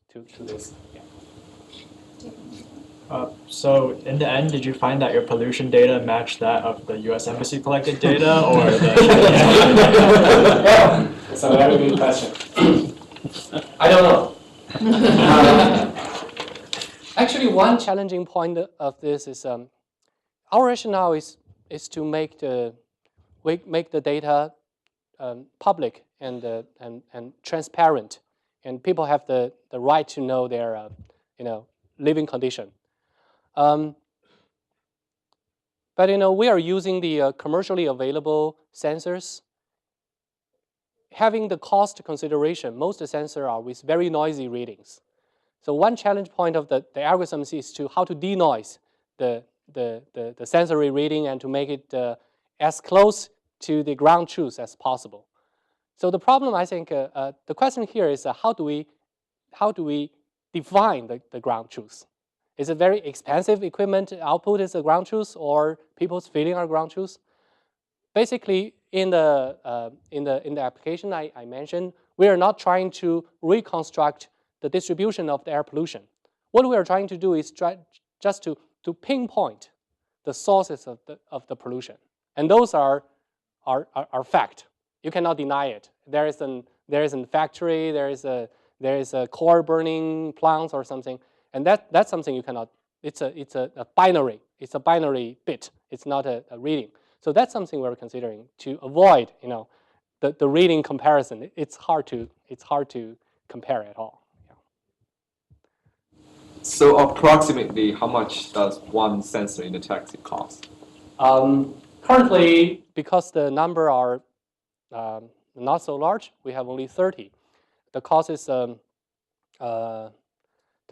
to this. Yeah. So in the end, did you find that your pollution data matched that of the U.S. Embassy collected data, or the? It's a very good question. I don't know. Actually, one challenging point of this is our rationale is to make the data public and transparent, and people have the right to know their living condition. But we are using the commercially available sensors. Having the cost consideration, most sensors are with very noisy readings. So one challenge point of the algorithms is to how to denoise the sensory reading and to make it as close to the ground truth as possible. So the problem, I think, the question here is how do we define the ground truth? Is it very expensive equipment output is a ground truth, or people's feeling are ground truth? Basically, in the application I mentioned, we are not trying to reconstruct the distribution of the air pollution. What we are trying to do is just to pinpoint the sources of the pollution, and those are fact. You cannot deny it. There is a factory, there is a coal burning plants or something, and that's something you cannot. It's a binary. It's a binary bit. It's not a reading. So that's something we're considering to avoid the reading comparison. It's hard to compare at all. So approximately, how much does one sensor in the taxi cost? Currently, because the number are not so large, we have only 30. The cost is the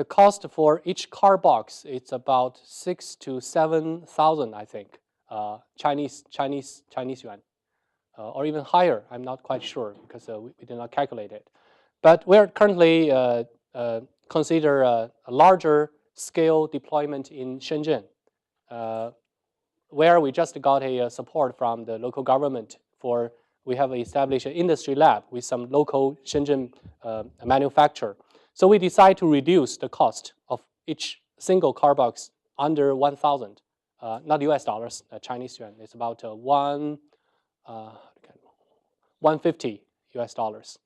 cost for each car box. It's about 6,000 to 7,000, I think, Chinese yuan, or even higher. I'm not quite sure because we did not calculate it. But we're currently consider a larger scale deployment in Shenzhen, where we just got a support from the local government for. We have established an industry lab with some local Shenzhen manufacturer. So we decide to reduce the cost of each single car box under 1,000, not US dollars, Chinese yuan. It's about 150 US dollars,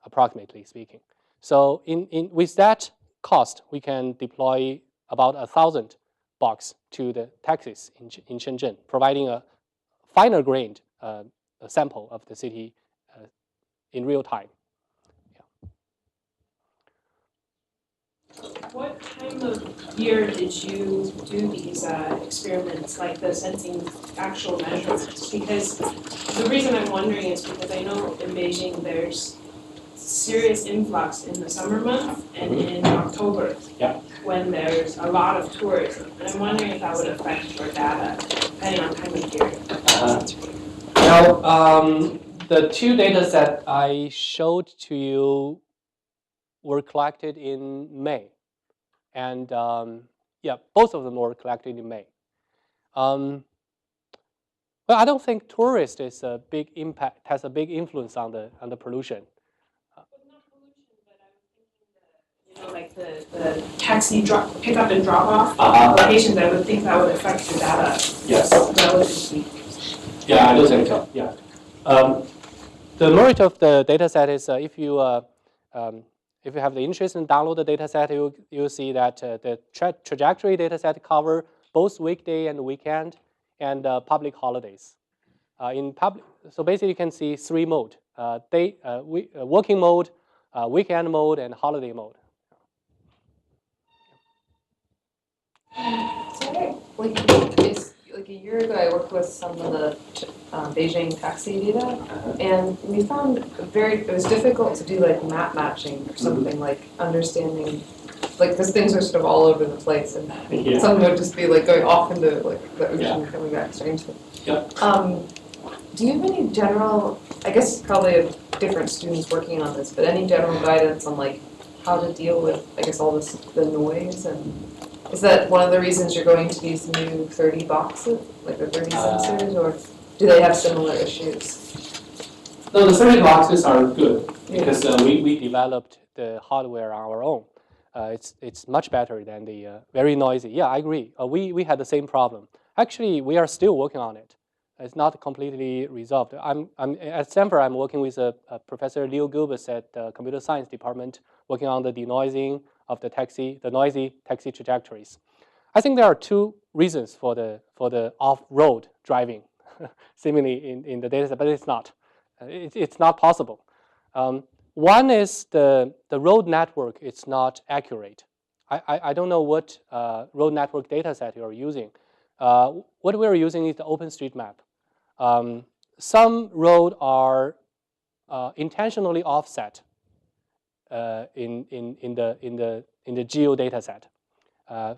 approximately speaking. So with that cost, we can deploy about 1,000 box to the taxis in Shenzhen, providing a finer grained sample of the city in real time. What time of year did you do these experiments, like the sensing actual measurements? Because the reason I'm wondering is because I know in Beijing there's serious influx in the summer months and in October, when there's a lot of tourism. And I'm wondering if that would affect your data, depending on time of year. Now, the two data sets I showed to you were collected in May. And yeah, both of them were collected in May. But I don't think tourist is a big impact, has a big influence on the pollution. Like the taxi pick up and drop off locations, I would think that would affect your data. Yes. Relatively. Yeah, I do think so. Yeah. The merit of the data set is if you have the interest and download the data set, you'll see that the trajectory data set cover both weekday and weekend and public holidays. So basically you can see three modes: working mode, weekend mode, and holiday mode. So like a year ago, I worked with some of the Beijing taxi data, and we found it was difficult to do like map matching or something, like understanding, like because things are sort of all over the place, and something would just be like going off into like the ocean and coming back strangely. Do you have any general, I guess probably have different students working on this, but any general guidance on like how to deal with, I guess, all this, the noise? And is that one of the reasons you're going to these new 30 boxes, like the 30 sensors, or do they have similar issues? No, the 30 boxes are good because we developed the hardware on our own. It's much better than the very noisy. Yeah, I agree. We had the same problem. Actually, we are still working on it. It's not completely resolved. I'm at Stanford. I'm working with Professor Leo Gilbert at the Computer Science Department, working on the denoising of the noisy taxi trajectories. I think there are two reasons for the off-road driving, seemingly in the data set, but it's not. It's not possible. One is the road network. It's not accurate. I don't know what road network data set you're using. What we're using is the OpenStreetMap. Some roads are intentionally offset in the geo data set.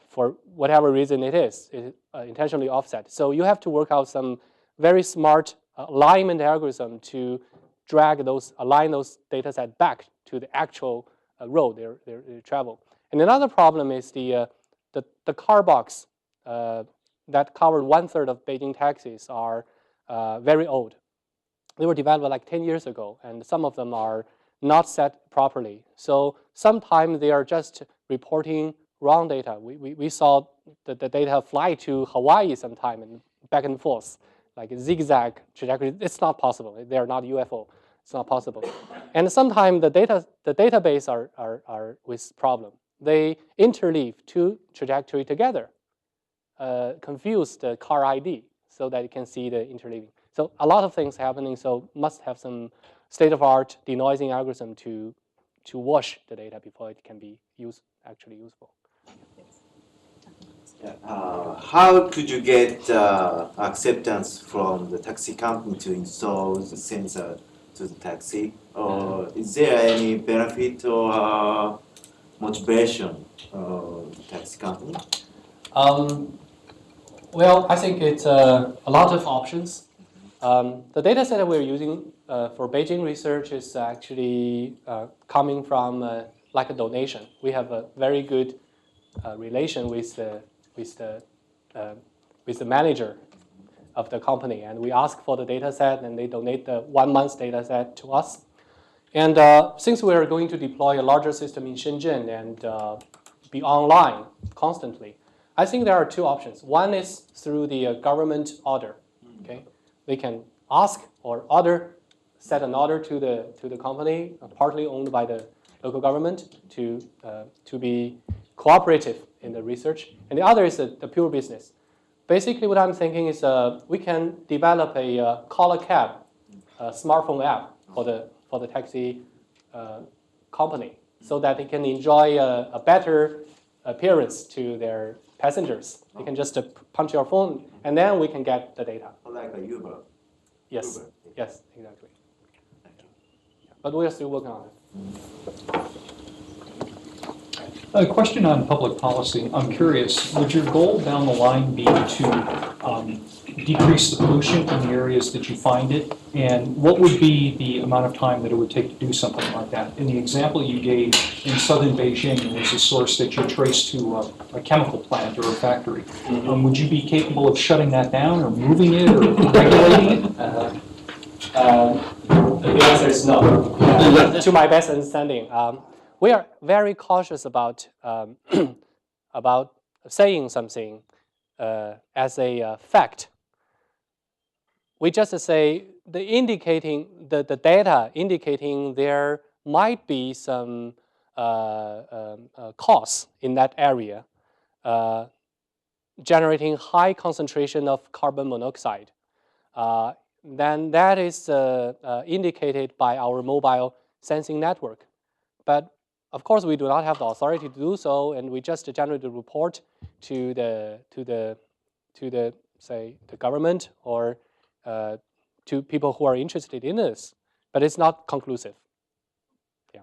For whatever reason it is intentionally offset. So you have to work out some very smart alignment algorithm to align those data set back to the actual road they travel. And another problem is the car box that covered 1/3 of Beijing taxis are very old. They were developed like 10 years ago, and some of them are not set properly. So sometimes they are just reporting wrong data. We saw the data fly to Hawaii sometime and back and forth, like zigzag trajectory. It's not possible. They are not UFO. It's not possible. And sometimes the database are with problem. They interleave two trajectory together, confuse the car ID so that you can see the interleaving. So a lot of things happening. So must have some state-of-art denoising algorithm to wash the data before it can be actually useful. Yeah. How could you get acceptance from the taxi company to install the sensor to the taxi? Or is there any benefit or motivation of the taxi company? Well, I think it's a lot of options. The data set that we're using for Beijing research is actually coming from like a donation. We have a very good relation with the manager of the company, and we ask for the data set, and they donate the 1 month's data set to us. And since we are going to deploy a larger system in Shenzhen and be online constantly, I think there are two options. One is through the government order. Okay, they can ask or set an order to the company, partly owned by the local government, to be cooperative in the research. And the other is the pure business. Basically, what I'm thinking is we can develop a call a cab smartphone app for the taxi company, so that they can enjoy a better appearance to their passengers. They can just punch your phone, and then we can get the data. Like a Uber. Yes. Uber. Yes, exactly. Yeah. But we are still working on it. A question on public policy. I'm curious, would your goal down the line be to decrease the pollution in the areas that you find it? And what would be the amount of time that it would take to do something like that? In the example you gave in southern Beijing, there was a source that you traced to a chemical plant or a factory. Would you be capable of shutting that down or moving it or regulating it? The answer is no. To my best understanding, we are very cautious about about saying something as a fact. We just say the data indicating there might be some costs in that area, generating high concentration of carbon monoxide. Then that is indicated by our mobile sensing network. But of course, we do not have the authority to do so, and we just generate a report to the say the government or to people who are interested in this. But it's not conclusive. Yeah.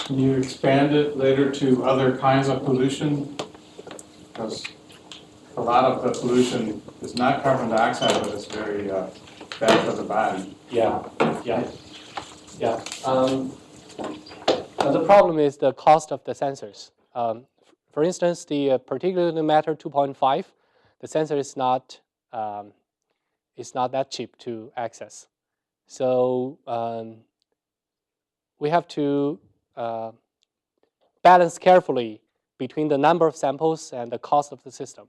Can you expand it later to other kinds of pollution? Because a lot of the pollution is not carbon dioxide, but it's very bad for the body. Yeah. The problem is the cost of the sensors. For instance, the particulate matter 2.5, the sensor is not that cheap to access. So we have to balance carefully between the number of samples and the cost of the system.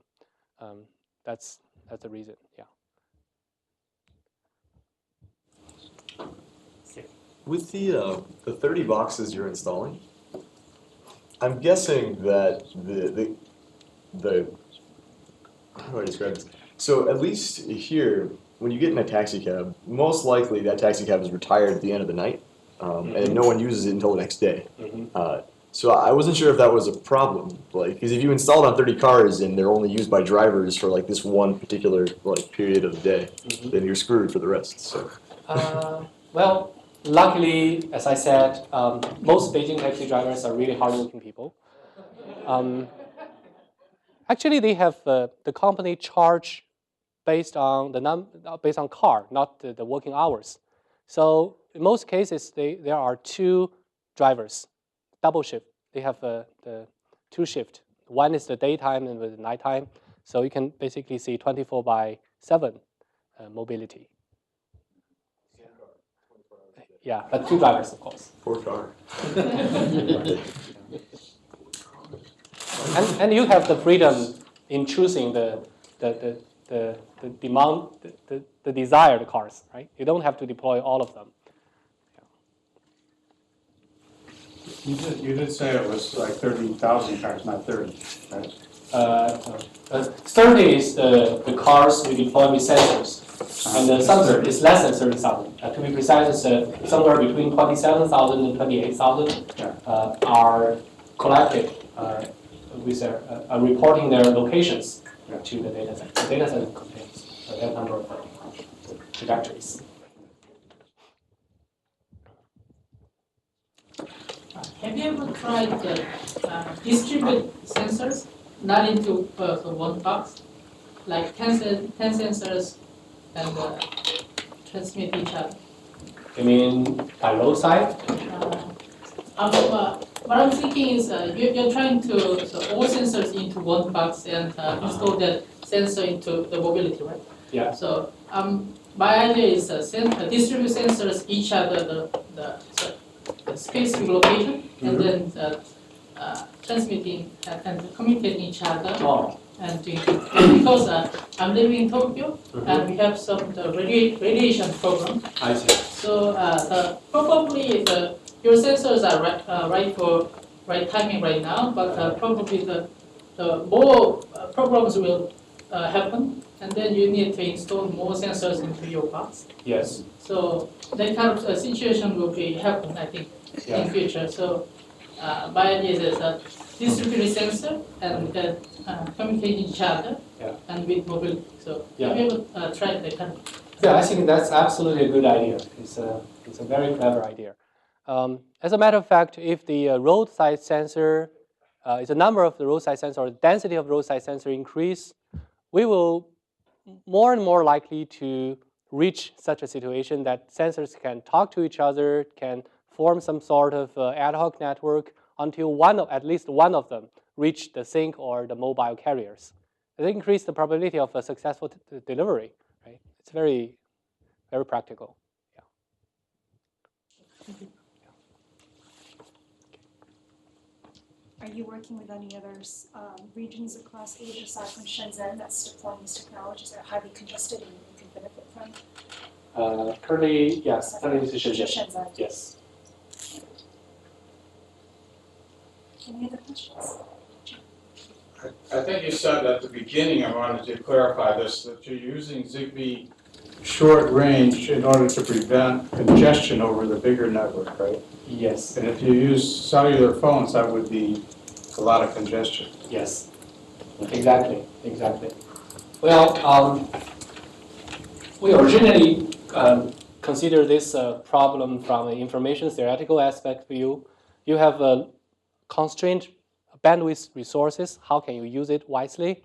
That's the reason. Yeah. With the 30 boxes you're installing, I'm guessing that the how do I describe this? So at least here, when you get in a taxi cab, most likely that taxi cab is retired at the end of the night, and no one uses it until the next day. So I wasn't sure if that was a problem, like, because if you install it on 30 cars and they're only used by drivers for like this one particular like period of the day, then you're screwed for the rest. So. Well, luckily, as I said, most Beijing taxi drivers are really hardworking people. Actually, they have the company charge based on car, not the working hours. So in most cases, there are two drivers, double shift. They have the two shift. One is the daytime and the nighttime. So you can basically see 24/7 mobility. Yeah, but two drivers, of course. Poor car. And you have the freedom in choosing the demand, the desired cars, right? You don't have to deploy all of them. You did say it was like 30,000 cars, not 30, right? 30 is the cars we deploy with sensors. And the sensor is less than 30,000. To be precise, it's somewhere between 27,000 and 28,000 are collected with reporting their locations to the data set. The data set contains that number of trajectories. Have you ever tried distribute sensors, not into one box, like 10 sensors and transmit each other? You mean by load side? What I'm thinking is you're trying to all sensors into one box and install that sensor into the mobility, right? Yeah. So my idea is distribute sensors each other the specific location and then transmitting and communicating each other. Oh. And doing it. Because I'm living in Tokyo and we have some radiation program. I see. So probably your sensors are right timing right now, but probably the more programs will happen, and then you need to install more sensors into your box. Yes. So that kind of situation will be happen, I think, in future. So my idea is that distributed sensor and communicate each other and with mobility. So have you ever tried that kind of? Yeah, I think that's absolutely a good idea. It's a very clever idea. As a matter of fact, if the roadside sensor, is the number of the roadside sensor or the density of roadside sensor increase, we will more and more likely to reach such a situation that sensors can talk to each other, can form some sort of ad hoc network until at least one of them reach the sink or the mobile carriers. It increases the probability of a successful delivery. Right? It's very, very practical. Are you working with any other regions across Asia aside from Shenzhen that's deploying these technologies that are highly congested and you can benefit from? Currently, yes. Currently, Shenzhen. Shenzhen. Yes. Any other questions? I think you said at the beginning, I wanted to clarify this, that you're using Zigbee short range in order to prevent congestion over the bigger network, right? Yes. And if you use cellular phones, that would be a lot of congestion. Yes. Exactly. Exactly. Well, we originally consider this problem from an information theoretical aspect view. You have a constrained bandwidth resources. How can you use it wisely?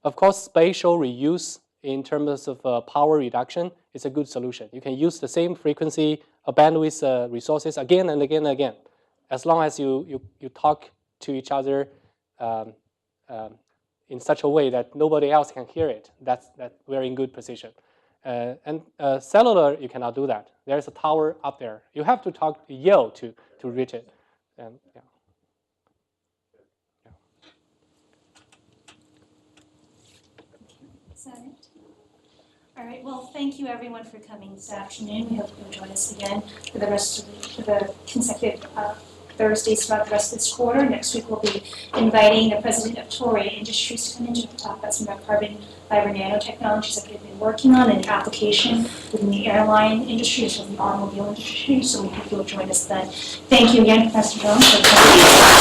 Of course, spatial reuse in terms of power reduction is a good solution. You can use the same frequency of bandwidth resources again and again and again, as long as you talk to each other in such a way that nobody else can hear it. That's we're in good position. And cellular, you cannot do that. There's a tower up there. You have to yell to reach it. And yeah. Is that it? All right. Well, thank you everyone for coming this afternoon. We hope you'll join us again for the consecutive Thursdays throughout the rest of this quarter. Next week we'll be inviting the president of Toray Industries to come in to talk about some of the carbon fiber nanotechnologies that they've been working on and application within the airline industry as well as the automobile industry. So we hope you'll join us then. Thank you again, Professor Zhang, for coming.